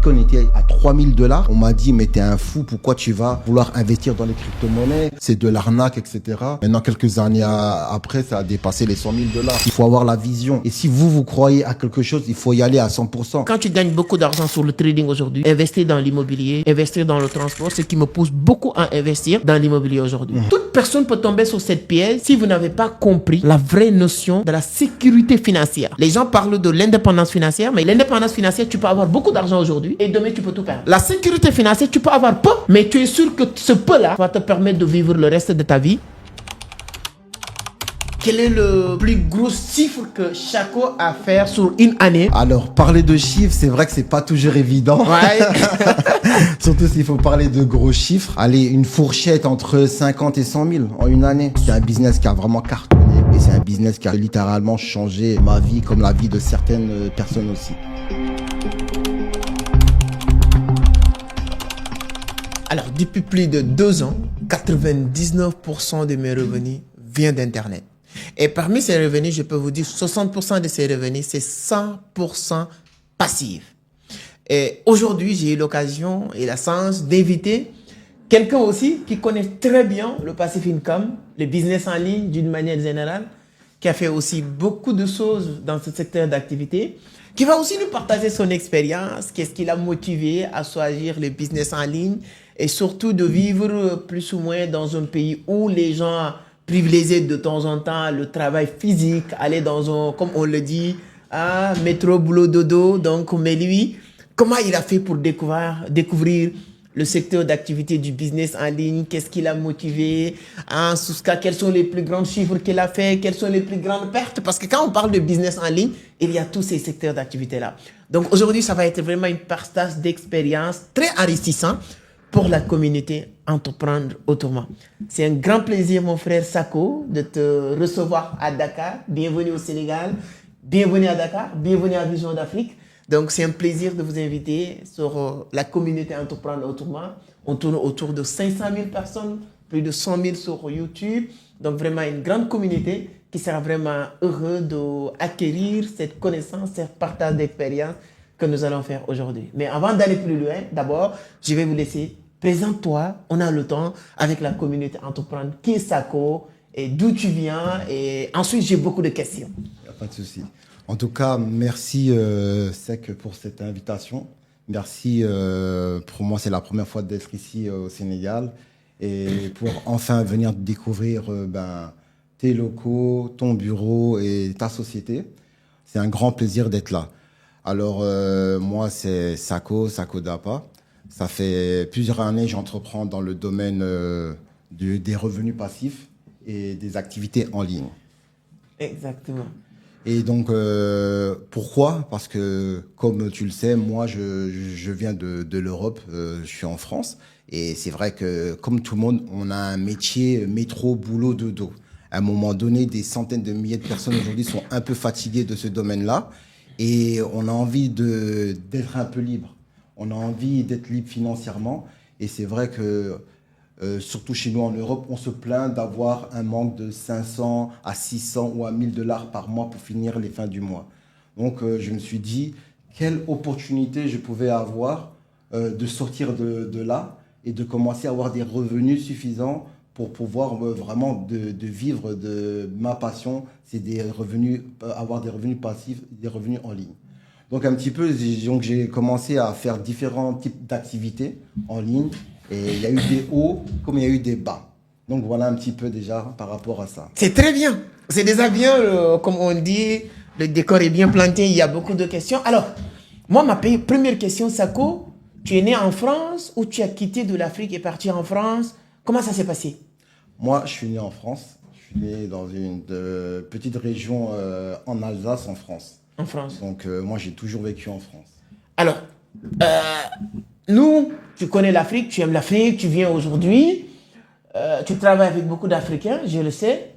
Bitcoin était à 3000 $, on m'a dit, mais t'es un fou, pourquoi tu vas vouloir investir dans les crypto-monnaies? C'est de l'arnaque, etc. Maintenant, quelques années après, ça a dépassé les 100 000 $. Il faut avoir la vision. Et si vous croyez à quelque chose, il faut y aller à 100%. Quand tu gagnes beaucoup d'argent sur le trading aujourd'hui, investir dans l'immobilier, investir dans le transport, ce qui me pousse beaucoup à investir dans l'immobilier aujourd'hui. Toute personne peut tomber sur cette pièce si vous n'avez pas compris la vraie notion de la sécurité financière. Les gens parlent de l'indépendance financière, mais l'indépendance financière, tu peux avoir beaucoup d'argent aujourd'hui et demain tu peux tout perdre. La sécurité financière, tu peux avoir peu, mais tu es sûr que ce peu-là va te permettre de vivre le reste de ta vie. Quel est le plus gros chiffre que Shako a fait sur une année? Alors, parler de chiffres, c'est vrai que c'est pas toujours évident. Ouais. Surtout s'il faut parler de gros chiffres. Allez, une fourchette entre 50 et 100 000 en une année. C'est un business qui a vraiment cartonné. Et c'est un business qui a littéralement changé ma vie, comme la vie de certaines personnes aussi. Alors, depuis plus de 2 ans, 99% de mes revenus viennent d'Internet. Et parmi ces revenus, je peux vous dire 60% de ces revenus, c'est 100% passif. Et aujourd'hui, j'ai eu l'occasion et la chance d'inviter quelqu'un aussi qui connaît très bien le passive income, le business en ligne d'une manière générale, qui a fait aussi beaucoup de choses dans ce secteur d'activité, qui va aussi nous partager son expérience, qu'est-ce qui l'a motivé à choisir le business en ligne et surtout de vivre plus ou moins dans un pays où les gens privilégier de temps en temps le travail physique, aller dans un, comme on le dit, métro, boulot, dodo. Donc, mais lui, comment il a fait pour découvrir le secteur d'activité du business en ligne? Qu'est-ce qui l'a motivé? Souska, quels sont les plus grands chiffres qu'il a fait? Quelles sont les plus grandes pertes? Parce que quand on parle de business en ligne, il y a tous ces secteurs d'activité-là. Donc, aujourd'hui, ça va être vraiment une partage d'expérience très enrichissant pour la communauté Entreprendre Autrement. C'est un grand plaisir, mon frère Sako, de te recevoir à Dakar. Bienvenue au Sénégal, bienvenue à Dakar, bienvenue à Vision d'Afrique. Donc, c'est un plaisir de vous inviter sur la communauté Entreprendre Autrement. On tourne autour de 500 000 personnes, plus de 100 000 sur YouTube. Donc, vraiment une grande communauté qui sera vraiment heureux d'acquérir cette connaissance, ce partage d'expérience que nous allons faire aujourd'hui. Mais avant d'aller plus loin, d'abord, je vais vous laisser. Présente-toi, on a le temps avec la communauté Entreprendre. Qui est Sako et d'où tu viens? Et ensuite, j'ai beaucoup de questions. Il n'y a pas de souci. En tout cas, merci Sek pour cette invitation. Merci, pour moi, c'est la première fois d'être ici au Sénégal et pour enfin venir découvrir tes locaux, ton bureau et ta société. C'est un grand plaisir d'être là. Alors, moi, c'est Sako Dapa. Ça fait plusieurs années que j'entreprends dans le domaine des revenus passifs et des activités en ligne. Exactement. Et donc, pourquoi? Parce que, comme tu le sais, moi, je viens de l'Europe, je suis en France. Et c'est vrai que, comme tout le monde, on a un métier métro, boulot, dodo. À un moment donné, des centaines de milliers de personnes aujourd'hui sont un peu fatiguées de ce domaine-là. Et on a envie d'être un peu libre. On a envie d'être libre financièrement. Et c'est vrai que, surtout chez nous en Europe, on se plaint d'avoir un manque de 500 à 600 ou à 1000 $ par mois pour finir les fins du mois. Donc, je me suis dit, quelle opportunité je pouvais avoir de sortir de là et de commencer à avoir des revenus suffisants pour pouvoir vraiment de vivre de ma passion, c'est avoir des revenus passifs, des revenus en ligne. Donc un petit peu, j'ai commencé à faire différents types d'activités en ligne et il y a eu des hauts comme il y a eu des bas. Donc voilà un petit peu déjà par rapport à ça. C'est très bien. C'est déjà bien, comme on dit, le décor est bien planté, il y a beaucoup de questions. Alors, moi, ma première question, Sako, tu es né en France ou tu as quitté de l'Afrique et parti en France? Comment ça s'est passé? Moi, je suis né en France. Je suis né dans une petite région en Alsace, en France. En France. Donc, moi, j'ai toujours vécu en France. Alors, nous, tu connais l'Afrique, tu aimes l'Afrique, tu viens aujourd'hui, tu travailles avec beaucoup d'Africains, je le sais.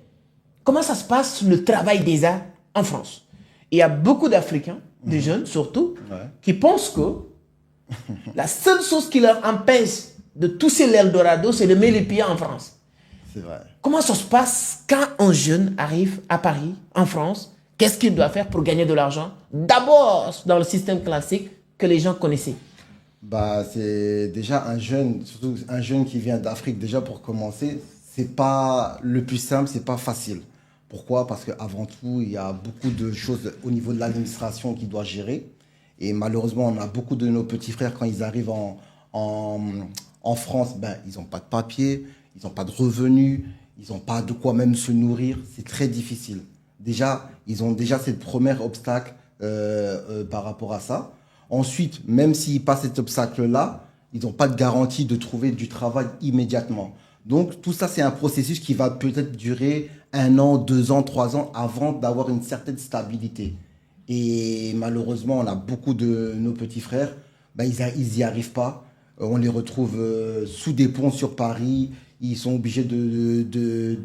Comment ça se passe le travail des arts en France? Il y a beaucoup d'Africains, des jeunes surtout, qui pensent que la seule chose qui leur empêche de tousser l'Eldorado, c'est de mettre les pieds en France. C'est vrai. Comment ça se passe quand un jeune arrive à Paris, en France? Qu'est-ce qu'il doit faire pour gagner de l'argent? D'abord, dans le système classique que les gens connaissaient. Bah, c'est déjà un jeune, surtout un jeune qui vient d'Afrique, déjà pour commencer, c'est pas le plus simple, c'est pas facile. Pourquoi? Parce qu'avant tout, il y a beaucoup de choses au niveau de l'administration qui doit gérer. Et malheureusement, on a beaucoup de nos petits frères, quand ils arrivent en, en France, ben, ils n'ont pas de papier, ils n'ont pas de revenus, ils n'ont pas de quoi même se nourrir. C'est très difficile. Déjà, ils ont déjà cette première obstacle par rapport à ça. Ensuite, même s'ils passent cet obstacle-là, ils n'ont pas de garantie de trouver du travail immédiatement. Donc, tout ça, c'est un processus qui va peut-être durer 1 an, 2 ans, 3 ans avant d'avoir une certaine stabilité. Et malheureusement, on a beaucoup de nos petits frères, ben, ils y arrivent pas. On les retrouve sous des ponts sur Paris. Ils sont obligés de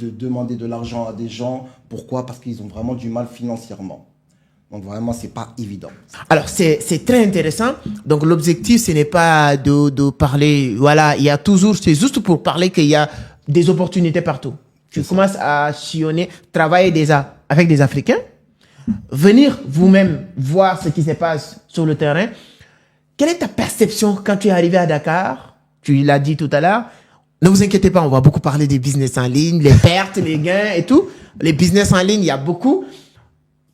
demander de l'argent à des gens. Pourquoi? Parce qu'ils ont vraiment du mal financièrement. Donc vraiment, c'est pas évident. Alors, c'est très intéressant. Donc, l'objectif, ce n'est pas de parler, voilà, il y a toujours, c'est juste pour parler qu'il y a des opportunités partout. Tu commences à sillonner, travailler déjà avec des Africains, venir vous-même voir ce qui se passe sur le terrain. Quelle est ta perception quand tu es arrivé à Dakar? Tu l'as dit tout à l'heure. Ne vous inquiétez pas, on va beaucoup parler des business en ligne, les pertes, les gains et tout. Les business en ligne, il y a beaucoup.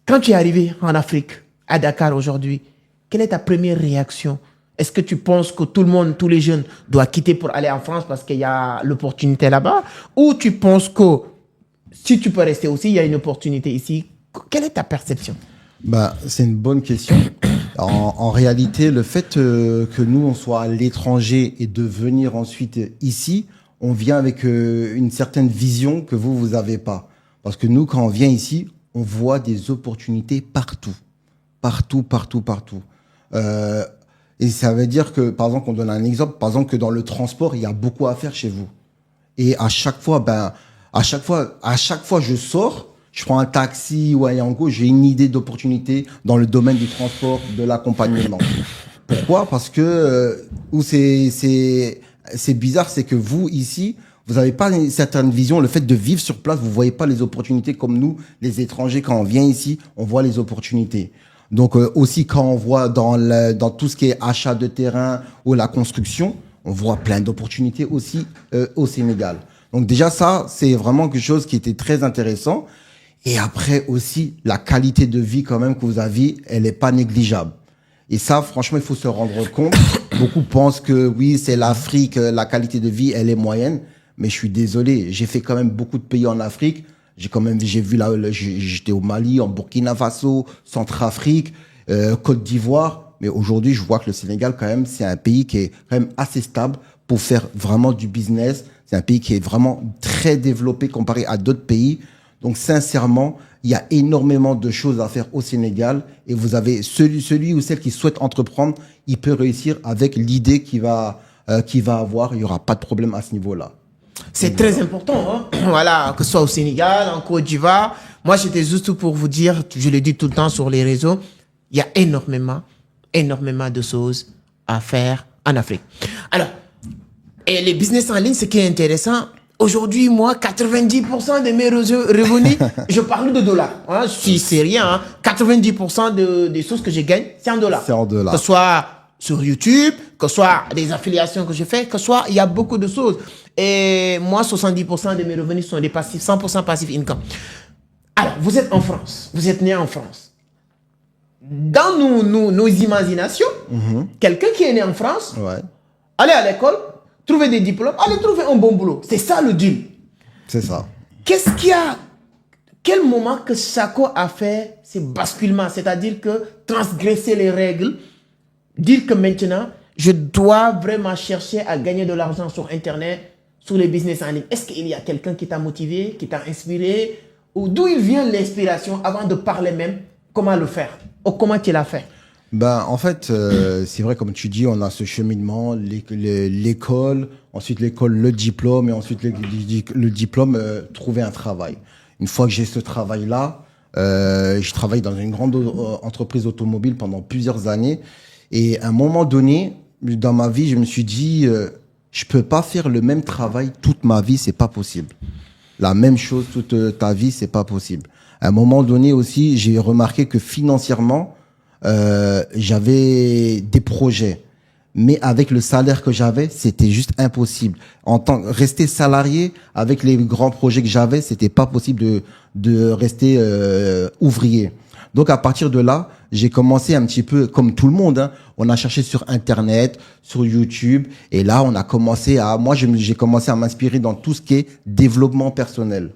Quand tu es arrivé en Afrique, à Dakar aujourd'hui, quelle est ta première réaction? Est-ce que tu penses que tout le monde, tous les jeunes, doivent quitter pour aller en France parce qu'il y a l'opportunité là-bas? Ou tu penses que si tu peux rester aussi, il y a une opportunité ici? Quelle est ta perception? Bah, c'est une bonne question. En réalité, le fait que nous, on soit à l'étranger et de venir ensuite ici, on vient avec une certaine vision que vous avez pas. Parce que nous, quand on vient ici, on voit des opportunités partout. Partout, partout, partout. Et ça veut dire que, par exemple, on donne un exemple, par exemple, que dans le transport, il y a beaucoup à faire chez vous. Et à chaque fois, je sors, je prends un taxi ou un Yango, j'ai une idée d'opportunité dans le domaine du transport, de l'accompagnement. Pourquoi? Parce que où c'est bizarre, c'est que vous ici, vous n'avez pas une certaine vision. Le fait de vivre sur place, vous voyez pas les opportunités comme nous, les étrangers. Quand on vient ici, on voit les opportunités. Donc aussi quand on voit dans tout ce qui est achat de terrain ou la construction, on voit plein d'opportunités aussi au Sénégal. Donc déjà ça, c'est vraiment quelque chose qui était très intéressant. Et après aussi, la qualité de vie quand même que vous avez, elle est pas négligeable. Et ça, franchement, il faut se rendre compte. Beaucoup pensent que oui, c'est l'Afrique, la qualité de vie, elle est moyenne. Mais je suis désolé, j'ai fait quand même beaucoup de pays en Afrique. J'ai vu là, j'étais au Mali, en Burkina Faso, Centrafrique, Côte d'Ivoire. Mais aujourd'hui, je vois que le Sénégal, quand même, c'est un pays qui est quand même assez stable pour faire vraiment du business. C'est un pays qui est vraiment très développé comparé à d'autres pays. Donc, sincèrement, il y a énormément de choses à faire au Sénégal. Et vous avez celui ou celle qui souhaite entreprendre, il peut réussir avec l'idée qu'il va avoir. Il n'y aura pas de problème à ce niveau-là. C'est très important, hein? Voilà, que ce soit au Sénégal, en Côte d'Ivoire. Moi, j'étais juste pour vous dire, je le dis tout le temps sur les réseaux, il y a énormément de choses à faire en Afrique. Alors, et les business en ligne, ce qui est intéressant, aujourd'hui, moi, 90% de mes revenus, je parle de dollars. Hein, si c'est rien, hein, 90% des choses que je gagne, c'est en dollars. C'est en dollars. Que ce soit sur YouTube, que ce soit des affiliations que je fais, que ce soit, il y a beaucoup de choses. Et moi, 70% de mes revenus sont des passifs, 100% passifs income. Alors, vous êtes en France, vous êtes né en France. Dans nos imaginations, quelqu'un qui est né en France, aller à l'école, trouver des diplômes, aller trouver un bon boulot. C'est ça le deal. C'est ça. Qu'est-ce qu'il y a? Quel moment que Sako a fait ce basculement, c'est-à-dire que transgresser les règles, dire que maintenant, je dois vraiment chercher à gagner de l'argent sur Internet, sur les business en ligne. Est-ce qu'il y a quelqu'un qui t'a motivé, qui t'a inspiré? Ou d'où il vient l'inspiration avant de parler même? Comment le faire? Ou comment tu l'as fait? Ben, en fait, c'est vrai, comme tu dis, on a ce cheminement, l'école, ensuite l'école, le diplôme, et ensuite le diplôme, trouver un travail. Une fois que j'ai ce travail-là, je travaille dans une grande entreprise automobile pendant plusieurs années. Et à un moment donné, dans ma vie, je me suis dit, je peux pas faire le même travail toute ma vie, c'est pas possible. La même chose toute ta vie, c'est pas possible. À un moment donné aussi, j'ai remarqué que financièrement, j'avais des projets. mais avec le salaire que j'avais, c'était juste impossible. Rester salarié avec les grands projets que j'avais, c'était pas possible de rester ouvrier. Donc à partir de là, j'ai commencé un petit peu comme tout le monde, hein. On a cherché sur Internet, sur YouTube, et là on a commencé j'ai commencé à m'inspirer dans tout ce qui est développement personnel.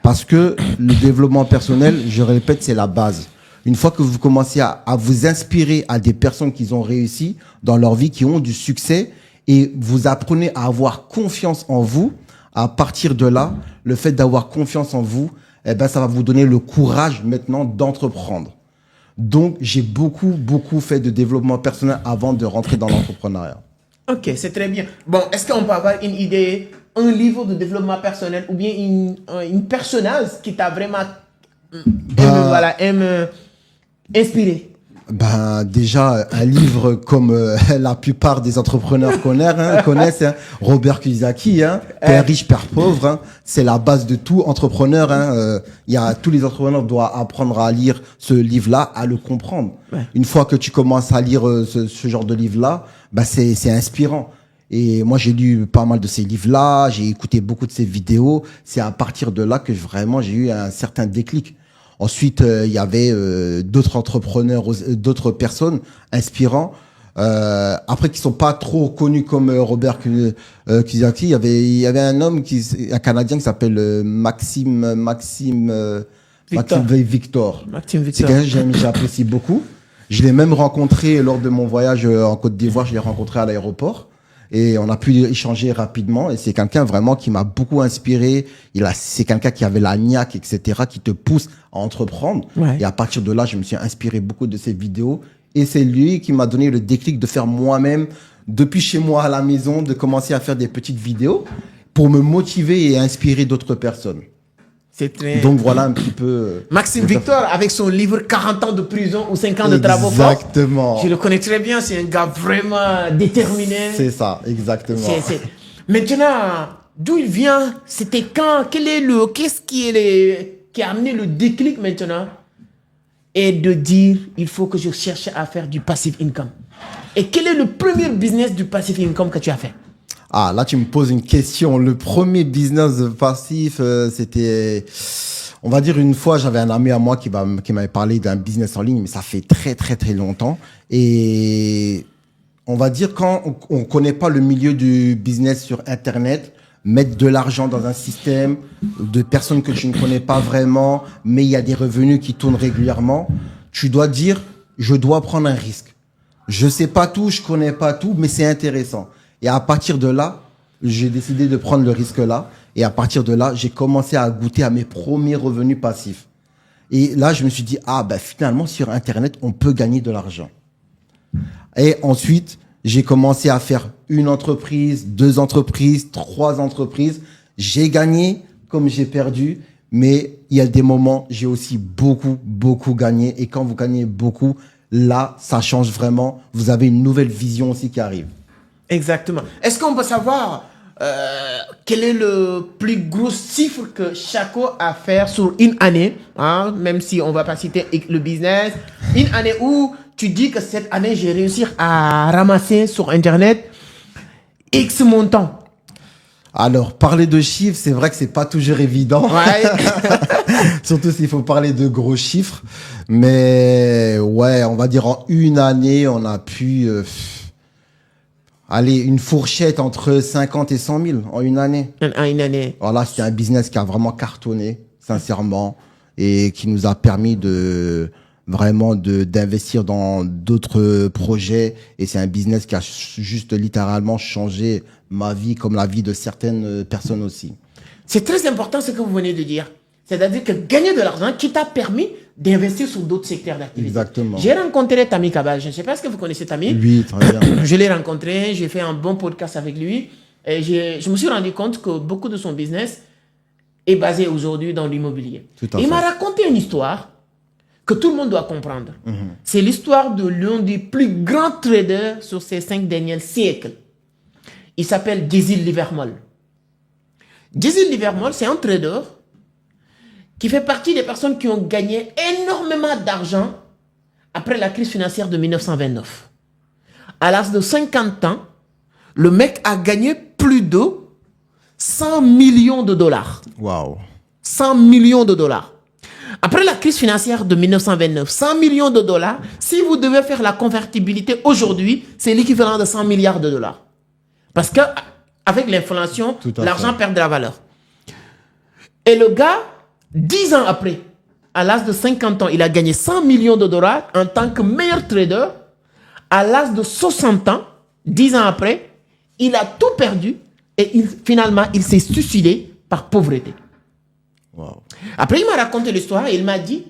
Parce que le développement personnel, je répète, c'est la base. Une fois que vous commencez à vous inspirer à des personnes qui ont réussi dans leur vie, qui ont du succès, et vous apprenez à avoir confiance en vous, à partir de là, le fait d'avoir confiance en vous, eh ben, ça va vous donner le courage maintenant d'entreprendre. Donc, j'ai beaucoup fait de développement personnel avant de rentrer dans l'entrepreneuriat. Ok, c'est très bien. Bon, est-ce qu'on peut avoir une idée, un livre de développement personnel ou bien une personnage qui t'a vraiment inspiré? Ben déjà un livre comme la plupart des entrepreneurs connaissent, hein, Robert Kiyosaki, hein, Père riche, Père pauvre, hein, c'est la base de tout entrepreneur. Hein, tous les entrepreneurs doivent apprendre à lire ce livre-là, à le comprendre. Ouais. Une fois que tu commences à lire ce genre de livre-là, ben c'est inspirant. Et moi j'ai lu pas mal de ces livres-là, j'ai écouté beaucoup de ces vidéos. C'est à partir de là que vraiment j'ai eu un certain déclic. Ensuite, il y avait d'autres entrepreneurs, d'autres personnes inspirants. Après, qui sont pas trop connus comme Robert Kiyosaki. Il y avait un homme un Canadien qui s'appelle Maxime Victor. C'est quelqu'un que j'apprécie beaucoup. Je l'ai même rencontré lors de mon voyage en Côte d'Ivoire. Je l'ai rencontré à l'aéroport. Et on a pu échanger rapidement. Et c'est quelqu'un vraiment qui m'a beaucoup inspiré. C'est quelqu'un qui avait la niaque, etc., qui te pousse à entreprendre. Ouais. Et à partir de là, je me suis inspiré beaucoup de ses vidéos. Et c'est lui qui m'a donné le déclic de faire moi-même, depuis chez moi à la maison, de commencer à faire des petites vidéos pour me motiver et inspirer d'autres personnes. Donc voilà un petit peu... Maxime Victor, avec son livre 40 ans de prison ou 5 ans de travaux forts. Exactement. Je le connais très bien, c'est un gars vraiment déterminé. C'est ça, exactement. Maintenant, d'où il vient? C'était quand? Qu'est-ce qui a amené le déclic maintenant? Et de dire, il faut que je cherche à faire du passive income. Et quel est le premier business du passive income que tu as fait? Ah, là, tu me poses une question. Le premier business passif, c'était, on va dire une fois, j'avais un ami à moi qui m'avait parlé d'un business en ligne, mais ça fait très longtemps. Et on va dire quand on connaît pas le milieu du business sur Internet, mettre de l'argent dans un système de personnes que tu ne connais pas vraiment, mais il y a des revenus qui tournent régulièrement, tu dois dire, je dois prendre un risque. Je sais pas tout, je connais pas tout, mais c'est intéressant. Et à partir de là, j'ai décidé de prendre le risque-là. Et à partir de là, j'ai commencé à goûter à mes premiers revenus passifs. Et là, je me suis dit, finalement, sur Internet, on peut gagner de l'argent. Et ensuite, j'ai commencé à faire une entreprise, 2 entreprises, 3 entreprises. J'ai gagné comme j'ai perdu. Mais il y a des moments, j'ai aussi beaucoup gagné. Et quand vous gagnez beaucoup, là, ça change vraiment. Vous avez une nouvelle vision aussi qui arrive. Exactement. Est-ce qu'on peut savoir quel est le plus gros chiffre que Chaco a fait sur une année, hein, même si on ne va pas citer le business, une année où tu dis que cette année, j'ai réussi à ramasser sur Internet X montant? Alors, parler de chiffres, c'est vrai que c'est pas toujours évident. Ouais. Surtout s'il faut parler de gros chiffres. Mais ouais, on va dire en une année, on a pu... Allez, une fourchette entre 50 et 100 000 en une année. En une année. Voilà, c'est un business qui a vraiment cartonné, sincèrement, et qui nous a permis d'investir dans d'autres projets. Et c'est un business qui a juste littéralement changé ma vie, comme la vie de certaines personnes aussi. C'est très important ce que vous venez de dire. C'est-à-dire que gagner de l'argent qui t'a permis d'investir sur d'autres secteurs d'activité. Exactement. J'ai rencontré Tammy Kabal. Je ne sais pas si vous connaissez Tammy. Oui, très bien. Je l'ai rencontré, j'ai fait un bon podcast avec lui. Et je me suis rendu compte que beaucoup de son business est basé aujourd'hui dans l'immobilier. Il m'a raconté une histoire que tout le monde doit comprendre. C'est l'histoire de l'un des plus grands traders sur ces 5 derniers siècles. Il s'appelle Jesse Livermore. Jesse Livermore, c'est un trader qui fait partie des personnes qui ont gagné énormément d'argent après la crise financière de 1929. À l'âge de 50 ans, le mec a gagné plus de 100 millions de dollars. Waouh. 100 millions de dollars. Après la crise financière de 1929, 100 millions de dollars, si vous devez faire la convertibilité aujourd'hui, c'est l'équivalent de 100 milliards de dollars. Parce que avec l'inflation, l'argent perd de la valeur. Et le gars, 10 ans après, à l'âge de 50 ans, il a gagné 100 millions de dollars en tant que meilleur trader. À l'âge de 60 ans, 10 ans après, il a tout perdu et finalement, il s'est suicidé par pauvreté. Wow. Après, il m'a raconté l'histoire et il m'a dit,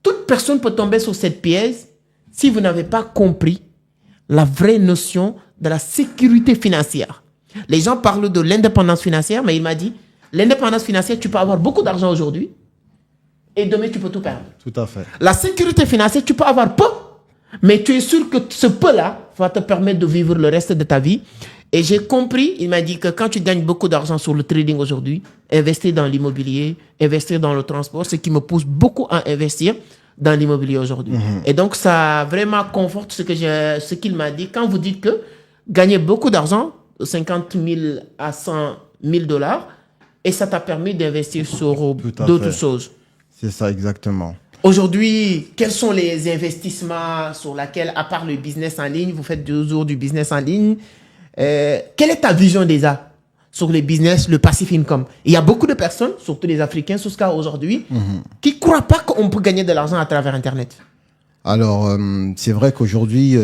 toute personne peut tomber sur cette pièce si vous n'avez pas compris la vraie notion de la sécurité financière. Les gens parlent de l'indépendance financière, mais il m'a dit, l'indépendance financière, tu peux avoir beaucoup d'argent aujourd'hui et demain, tu peux tout perdre. Tout à fait. La sécurité financière, tu peux avoir peu, mais tu es sûr que ce peu-là va te permettre de vivre le reste de ta vie. Et j'ai compris, il m'a dit que quand tu gagnes beaucoup d'argent sur le trading aujourd'hui, investir dans l'immobilier, investir dans le transport, ce qui me pousse beaucoup à investir dans l'immobilier aujourd'hui. Et donc, ça vraiment conforte ce qu'il m'a dit. Quand vous dites que gagner beaucoup d'argent, 50 000 à 100 000 dollars, et ça t'a permis d'investir sur d'autres choses. C'est ça, exactement. Aujourd'hui, quels sont les investissements sur lesquels, à part le business en ligne, vous faites toujours du business en ligne? Quelle est ta vision déjà sur le business, le passive income? Il y a beaucoup de personnes, surtout les Africains, sur ce cas aujourd'hui, qui ne croient pas qu'on peut gagner de l'argent à travers Internet. Alors, c'est vrai qu'aujourd'hui,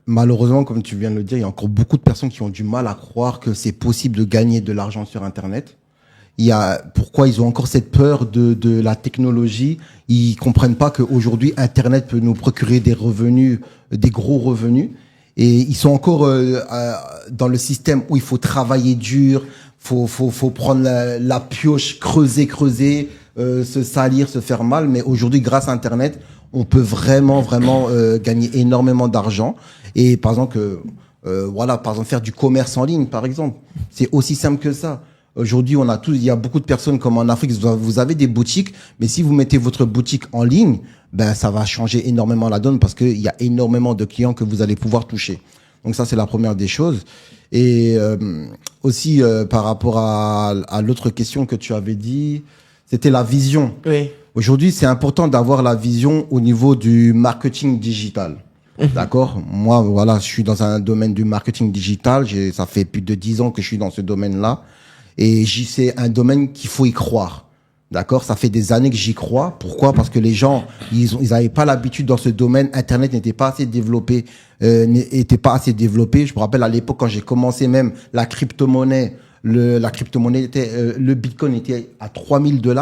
malheureusement, comme tu viens de le dire, il y a encore beaucoup de personnes qui ont du mal à croire que c'est possible de gagner de l'argent sur Internet. Pourquoi ils ont encore cette peur de la technologie? Ils comprennent pas qu'aujourd'hui, Internet peut nous procurer des revenus, des gros revenus. Et ils sont encore dans le système où il faut travailler dur, faut prendre la pioche, creuser, se salir, se faire mal. Mais aujourd'hui, grâce à Internet, on peut vraiment gagner énormément d'argent. Et par exemple, faire du commerce en ligne, par exemple, c'est aussi simple que ça. Aujourd'hui, il y a beaucoup de personnes comme en Afrique, vous avez des boutiques, mais si vous mettez votre boutique en ligne, ben ça va changer énormément la donne parce qu'il y a énormément de clients que vous allez pouvoir toucher. Donc ça, c'est la première des choses. Et aussi par rapport à l'autre question que tu avais dit, c'était la vision. Oui. Aujourd'hui, c'est important d'avoir la vision au niveau du marketing digital. D'accord? Moi, voilà, je suis dans un domaine du marketing digital. Ça fait plus de 10 ans que je suis dans ce domaine-là. Et c'est un domaine qu'il faut y croire. D'accord? Ça fait des années que j'y crois. Pourquoi? Parce que les gens, ils avaient pas l'habitude dans ce domaine. Internet n'était pas assez développé, Je me rappelle à l'époque quand j'ai commencé même la crypto-monnaie, le Bitcoin était à 3000 $.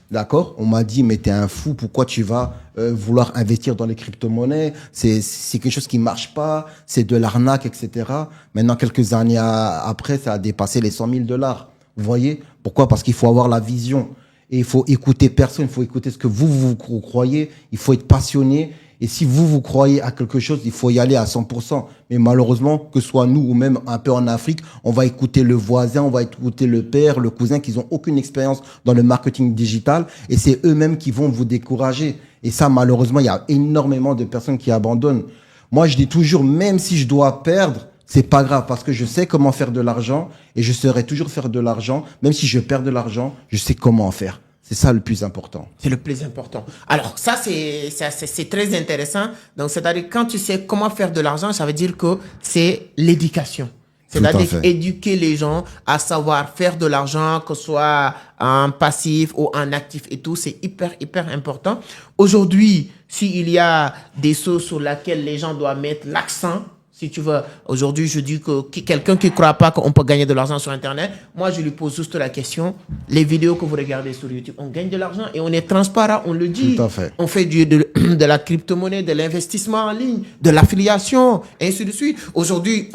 D'accord? On m'a dit, mais t'es un fou, pourquoi tu vas vouloir investir dans les crypto-monnaies? C'est quelque chose qui marche pas, c'est de l'arnaque, etc. Maintenant, quelques années après, ça a dépassé les 100 000 $. Vous voyez? Pourquoi? Parce qu'il faut avoir la vision. Et il faut écouter personne, il faut écouter ce que vous croyez, il faut être passionné. Et si vous croyez à quelque chose, il faut y aller à 100%. Mais malheureusement, que ce soit nous ou même un peu en Afrique, on va écouter le voisin, on va écouter le père, le cousin, qui n'ont aucune expérience dans le marketing digital. Et c'est eux-mêmes qui vont vous décourager. Et ça, malheureusement, il y a énormément de personnes qui abandonnent. Moi, je dis toujours, même si je dois perdre, c'est pas grave parce que je sais comment faire de l'argent et je saurai toujours faire de l'argent. Même si je perds de l'argent, je sais comment en faire. C'est ça le plus important. C'est le plus important. Alors, ça, c'est très intéressant. Donc, c'est-à-dire, quand tu sais comment faire de l'argent, ça veut dire que c'est l'éducation. C'est-à-dire éduquer les gens à savoir faire de l'argent, que ce soit en passif ou en actif et tout, c'est hyper important. Aujourd'hui, s'il y a des choses sur lesquelles les gens doivent mettre l'accent, si tu veux, aujourd'hui, je dis que quelqu'un qui ne croit pas qu'on peut gagner de l'argent sur Internet, moi, je lui pose juste la question. Les vidéos que vous regardez sur YouTube, on gagne de l'argent et on est transparent, on le dit. Tout à fait. On fait de la crypto-monnaie, de l'investissement en ligne, de l'affiliation, et ainsi de suite. Aujourd'hui,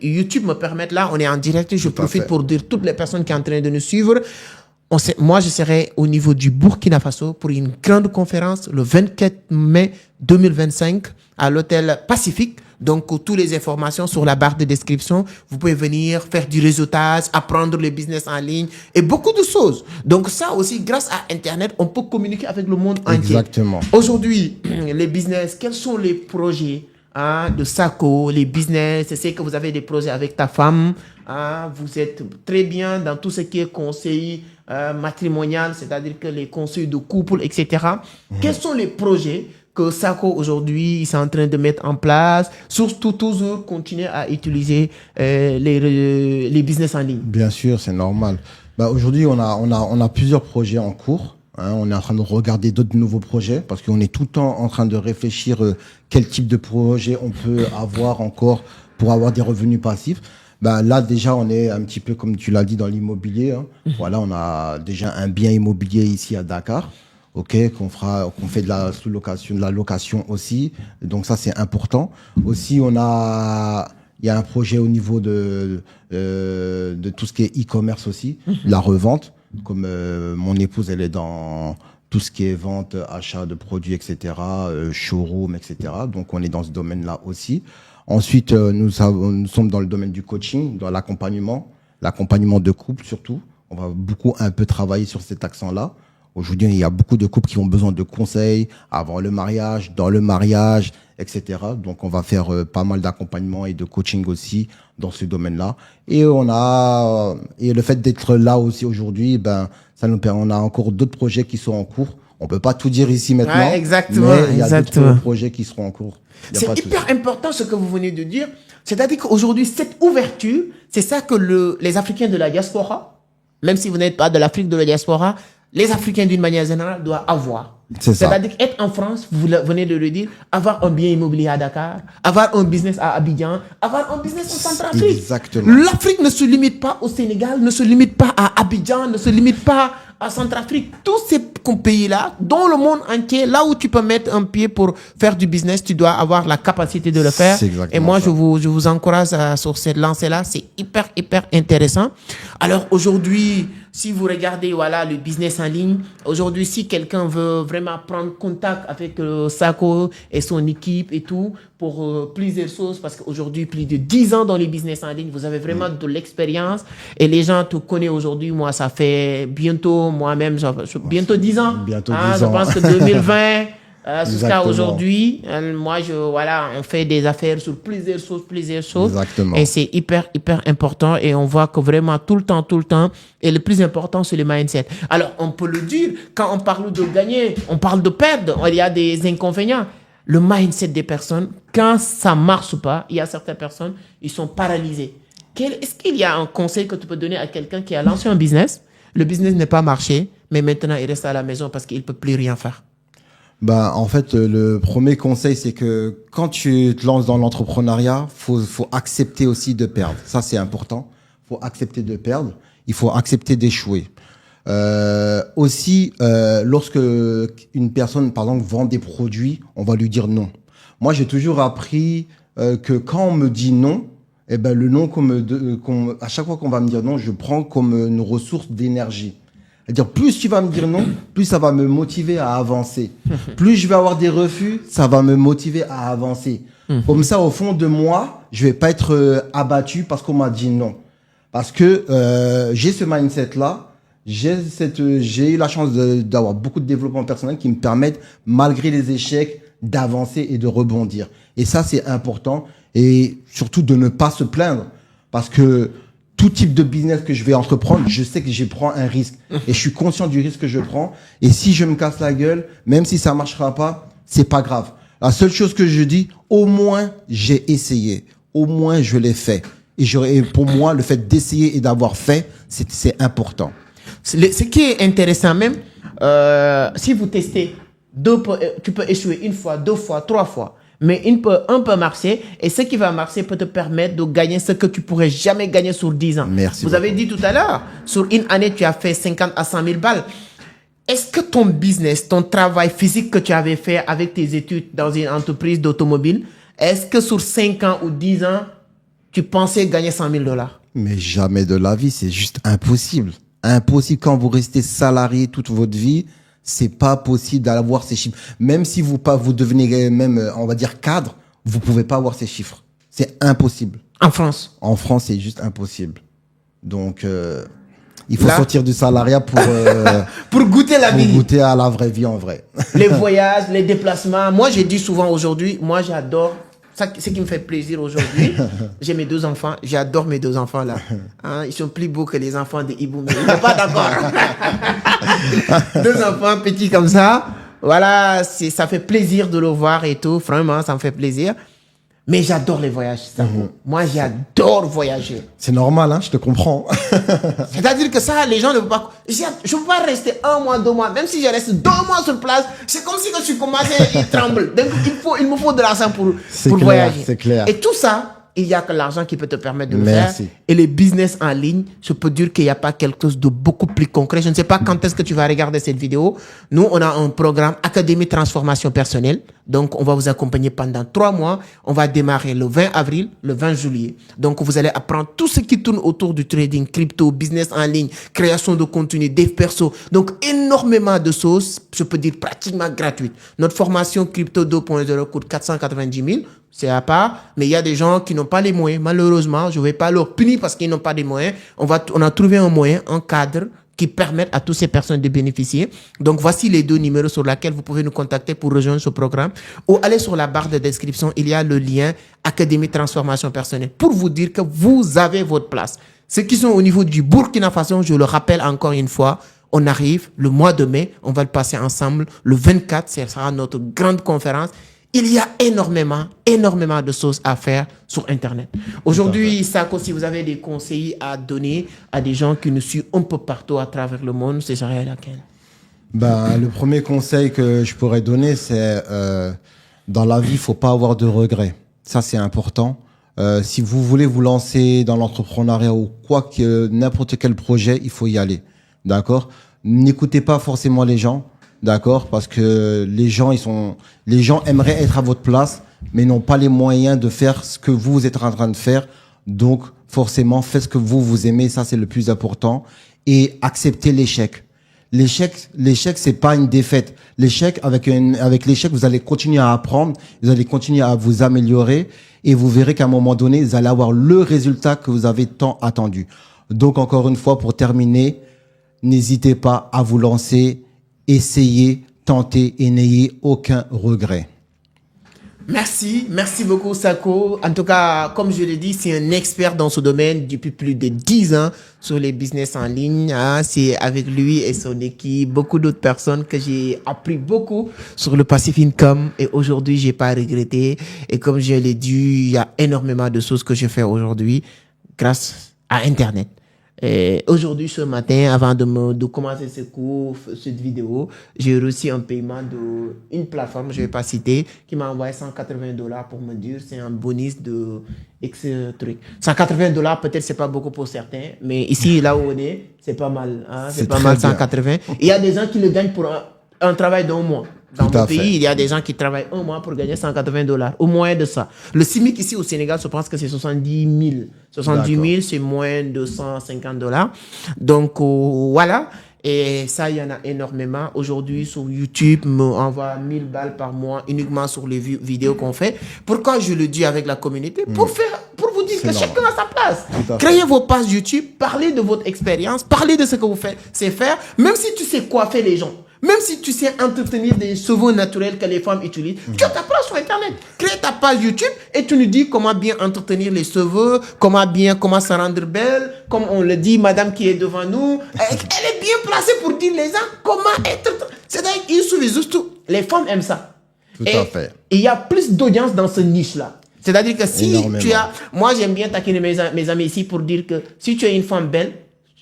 YouTube me permet là, on est en direct. Je profite pour dire toutes les personnes qui sont en train de nous suivre. Moi, je serai au niveau du Burkina Faso pour une grande conférence le 24 mai 2025 à l'hôtel Pacifique. Donc, toutes les informations sur la barre de description. Vous pouvez venir faire du réseautage, apprendre le business en ligne et beaucoup de choses. Donc, ça aussi, grâce à Internet, on peut communiquer avec le monde entier. Exactement. Aujourd'hui, les business, quels sont les projets de Sako, les business. Je sais que vous avez des projets avec ta femme. Vous êtes très bien dans tout ce qui est conseil matrimonial, c'est-à-dire que les conseils de couple, etc. Quels sont les projets que Sako aujourd'hui est en train de mettre en place, surtout toujours continuer à utiliser les business en ligne? Bien sûr, c'est normal. Aujourd'hui, on a plusieurs projets en cours. On est en train de regarder d'autres nouveaux projets parce qu'on est tout le temps en train de réfléchir quel type de projet on peut avoir encore pour avoir des revenus passifs. Là, déjà, on est un petit peu, comme tu l'as dit, dans l'immobilier. Voilà, on a déjà un bien immobilier ici à Dakar. Qu'on fait de la sous-location, de la location aussi. Donc ça, c'est important. Aussi, il y a un projet au niveau de tout ce qui est e-commerce aussi, la revente. Comme mon épouse, elle est dans tout ce qui est vente, achat de produits, etc., showroom, etc. Donc on est dans ce domaine-là aussi. Ensuite, nous sommes dans le domaine du coaching, dans l'accompagnement de couple surtout. On va beaucoup un peu travailler sur cet accent-là. Aujourd'hui, il y a beaucoup de couples qui ont besoin de conseils avant le mariage, dans le mariage, etc. Donc, on va faire pas mal d'accompagnement et de coaching aussi dans ce domaine-là. Et le fait d'être là aussi aujourd'hui, ça nous permet, on a encore d'autres projets qui sont en cours. On peut pas tout dire ici maintenant. Ouais, exactement. Mais il y a d'autres projets qui seront en cours. C'est hyper important ce que vous venez de dire. C'est-à-dire qu'aujourd'hui, cette ouverture, c'est ça que les Africains de la diaspora, même si vous n'êtes pas de l'Afrique de la diaspora, les Africains d'une manière générale doivent avoir. C'est-à-dire qu'être en France, vous venez de le dire, avoir un bien immobilier à Dakar, avoir un business à Abidjan, avoir un business en Centrafrique. Exactement. L'Afrique ne se limite pas au Sénégal, ne se limite pas à Abidjan, ne se limite pas à Centrafrique. Tous ces pays-là, dans le monde entier, là où tu peux mettre un pied pour faire du business, tu dois avoir la capacité de le faire. Et moi, je vous encourage sur cette lancée-là. C'est hyper intéressant. Alors aujourd'hui, si vous regardez le business en ligne, aujourd'hui, si quelqu'un veut vraiment prendre contact avec Sako et son équipe et tout, pour plusieurs choses, parce qu'aujourd'hui, plus de 10 ans dans les business en ligne, vous avez vraiment de l'expérience et les gens te connaissent aujourd'hui. Moi, ça fait bientôt, moi-même, bientôt 10 ans. Bientôt 10 ans. Je pense que 2020... jusqu'à aujourd'hui, on fait des affaires sur plusieurs choses. Exactement. Et c'est hyper important et on voit que vraiment tout le temps, et le plus important, c'est le mindset. Alors, on peut le dire, quand on parle de gagner, on parle de perdre, il y a des inconvénients. Le mindset des personnes, quand ça marche pas, il y a certaines personnes, ils sont paralysés. Est-ce qu'il y a un conseil que tu peux donner à quelqu'un qui a lancé un business, le business n'est pas marché, mais maintenant il reste à la maison parce qu'il peut plus rien faire? En fait, le premier conseil, c'est que quand tu te lances dans l'entrepreneuriat, faut accepter aussi de perdre. Ça, c'est important. Faut accepter de perdre. Il faut accepter d'échouer. Aussi, lorsque une personne, par exemple, vend des produits, on va lui dire non. Moi, j'ai toujours appris que quand on me dit non, le non à chaque fois qu'on va me dire non, je prends comme une ressource d'énergie. C'est-à-dire, plus tu vas me dire non, plus ça va me motiver à avancer. Plus je vais avoir des refus, ça va me motiver à avancer. Comme ça, au fond de moi, je vais pas être abattu parce qu'on m'a dit non. Parce que j'ai ce mindset-là, j'ai eu la chance d'avoir beaucoup de développement personnel qui me permettent, malgré les échecs, d'avancer et de rebondir. Et ça, c'est important. Et surtout de ne pas se plaindre. Parce que tout type de business que je vais entreprendre, je sais que je prends un risque. Et je suis conscient du risque que je prends. Et si je me casse la gueule, même si ça marchera pas, c'est pas grave. La seule chose que je dis, au moins, j'ai essayé. Au moins, je l'ai fait. Et pour moi, le fait d'essayer et d'avoir fait, c'est important. Ce qui est intéressant même, si vous testez, tu peux échouer une fois, 2 fois, 3 fois. Mais un peut marcher, et ce qui va marcher peut te permettre de gagner ce que tu pourrais jamais gagner sur 10 ans. Merci Vous avez dit tout à l'heure, sur une année, tu as fait 50 à 100 000 balles. Est-ce que ton business, ton travail physique que tu avais fait avec tes études dans une entreprise d'automobile, est-ce que sur 5 ans ou 10 ans, tu pensais gagner 100 000 $? Mais jamais de la vie, c'est juste impossible. Impossible quand vous restez salarié toute votre vie. C'est pas possible d'avoir ces chiffres. Même si vous devenez même, on va dire, cadre, vous pouvez pas avoir ces chiffres. C'est impossible. En France? En France, c'est juste impossible. Donc, il faut sortir du salariat pour pour goûter la vie. Pour goûter à la vraie vie en vrai. Les voyages, les déplacements. Moi, j'ai dit souvent aujourd'hui, moi, j'adore Ça, ce qui me fait plaisir aujourd'hui, j'ai mes 2 enfants. J'adore mes 2 enfants là. Hein, ils sont plus beaux que les enfants de Ibou, mais ils sont pas d'accord. 2 enfants petits comme ça. Voilà, ça fait plaisir de le voir et tout. Vraiment, ça me fait plaisir. Mais j'adore les voyages, Sako. Moi, j'adore voyager. C'est normal, hein, je te comprends. C'est-à-dire que ça, les gens ne peuvent pas... Je ne peux pas rester 1 mois, 2 mois. Même si je reste 2 mois sur place, c'est comme si quand je commençais, ils tremblent. Donc, il me faut de l'argent pour voyager. C'est clair. Et tout ça, il n'y a que l'argent qui peut te permettre de le Merci. faire. Et les business en ligne, je peux dire qu'il n'y a pas quelque chose de beaucoup plus concret. Je ne sais pas quand est-ce que tu vas regarder cette vidéo. Nous, on a un programme Académie Transformation Personnelle. Donc, on va vous accompagner pendant 3 mois. On va démarrer le 20 avril, le 20 juillet. Donc, vous allez apprendre tout ce qui tourne autour du trading, crypto, business en ligne, création de contenu, dev perso. Donc, énormément de choses, je peux dire pratiquement gratuites. Notre formation Crypto 2.0 coûte 490 000. C'est à part, mais il y a des gens qui n'ont pas les moyens. Malheureusement, je ne vais pas leur punir parce qu'ils n'ont pas les moyens. On a trouvé un moyen, un cadre qui permette à toutes ces personnes de bénéficier. Donc, voici les 2 numéros sur lesquels vous pouvez nous contacter pour rejoindre ce programme. Ou allez sur la barre de description, il y a le lien Académie Transformation Personnelle pour vous dire que vous avez votre place. Ceux qui sont au niveau du Burkina Faso, je le rappelle encore une fois, on arrive le mois de mai, on va le passer ensemble. Le 24, ce sera notre grande conférence. Il y a énormément de choses à faire sur Internet. Aujourd'hui, Sako, si vous avez des conseils à donner à des gens qui nous suivent un peu partout à travers le monde, ce serait laquelle? Le premier conseil que je pourrais donner, c'est dans la vie, il faut pas avoir de regrets. Ça, c'est important. Si vous voulez vous lancer dans l'entrepreneuriat ou n'importe quel projet, il faut y aller. D'accord? N'écoutez pas forcément les gens. D'accord, parce que les gens aimeraient être à votre place, mais n'ont pas les moyens de faire ce que vous êtes en train de faire. Donc, forcément, faites ce que vous aimez. Ça, c'est le plus important. Et acceptez l'échec. L'échec, c'est pas une défaite. L'échec, avec l'échec, vous allez continuer à apprendre, vous allez continuer à vous améliorer, et vous verrez qu'à un moment donné, vous allez avoir le résultat que vous avez tant attendu. Donc, encore une fois, pour terminer, n'hésitez pas à vous lancer. Essayez, tentez et n'ayez aucun regret. Merci beaucoup Sako. En tout cas, comme je l'ai dit, c'est un expert dans ce domaine depuis plus de 10 ans sur les business en ligne. C'est avec lui et son équipe, beaucoup d'autres personnes que j'ai appris beaucoup sur le Passive Income et aujourd'hui, j'ai pas regretté. Et comme je l'ai dit, il y a énormément de choses que je fais aujourd'hui grâce à Internet. Et aujourd'hui, ce matin, avant de commencer ce cours, cette vidéo, j'ai reçu un paiement d'une plateforme, je vais pas citer, qui m'a envoyé $180 pour me dire c'est un bonus de X truc. $180, peut-être c'est pas beaucoup pour certains, mais ici, là où on est, c'est pas mal. Hein? C'est pas mal 180. Il y a des gens qui le gagnent pour un travail d'un mois. Dans mon pays, il y a des gens qui travaillent 1 mois pour gagner $180. Au moins de ça. Le SMIC ici au Sénégal, je pense que c'est 70 000. 70 000, c'est moins de $150. Donc, voilà. Et ça, il y en a énormément. Aujourd'hui, sur YouTube, me envoie 1000 balles par mois uniquement sur les vidéos qu'on fait. Pourquoi je le dis avec la communauté? Pour vous dire que chacun a sa place. Créez vos pages YouTube, parlez de votre expérience, parlez de ce que vous faites, c'est faire. Même si tu sais coiffer les gens. Même si tu sais entretenir des cheveux naturels que les femmes utilisent, tu as ta place sur Internet. Crée ta page YouTube et tu nous dis comment bien entretenir les cheveux, comment se rendre belle, comme on le dit, madame qui est devant nous. Elle est bien placée pour dire les gens comment être. C'est-à-dire qu'il suffit juste tout. Les femmes aiment ça. Tout à fait. Et il y a plus d'audience dans ce niche-là. C'est-à-dire que si tu as... Moi, j'aime bien taquiner mes amis ici pour dire que si tu es une femme belle,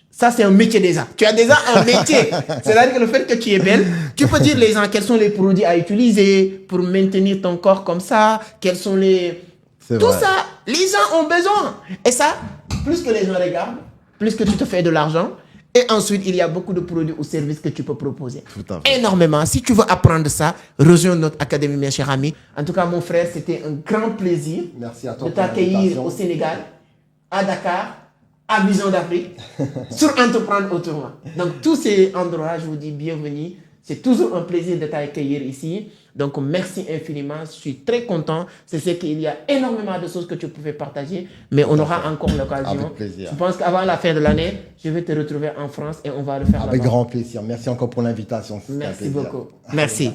ça, c'est un métier déjà. Tu as déjà un métier. C'est-à-dire que le fait que tu es belle, tu peux dire les gens quels sont les produits à utiliser pour maintenir ton corps comme ça, quels sont les... Tout ça, les gens ont besoin. Et ça, plus que les gens regardent, plus que tu te fais de l'argent. Et ensuite, il y a beaucoup de produits ou services que tu peux proposer. Énormément. Si tu veux apprendre ça, rejoins notre académie, mes chers amis. En tout cas, mon frère, c'était un grand plaisir de t'accueillir au Sénégal, à Dakar, à Vision d'Afrique, sur Entreprendre Autrement. Donc, tous ces endroits, je vous dis bienvenue. C'est toujours un plaisir de t'accueillir ici. Donc, merci infiniment. Je suis très content. C'est ce qu'il y a énormément de choses que tu pouvais partager, mais on aura encore l'occasion. Avec plaisir. Je pense qu'avant la fin de l'année, je vais te retrouver en France et on va le faire avec grand plaisir. Merci encore pour l'invitation. Merci beaucoup. Merci.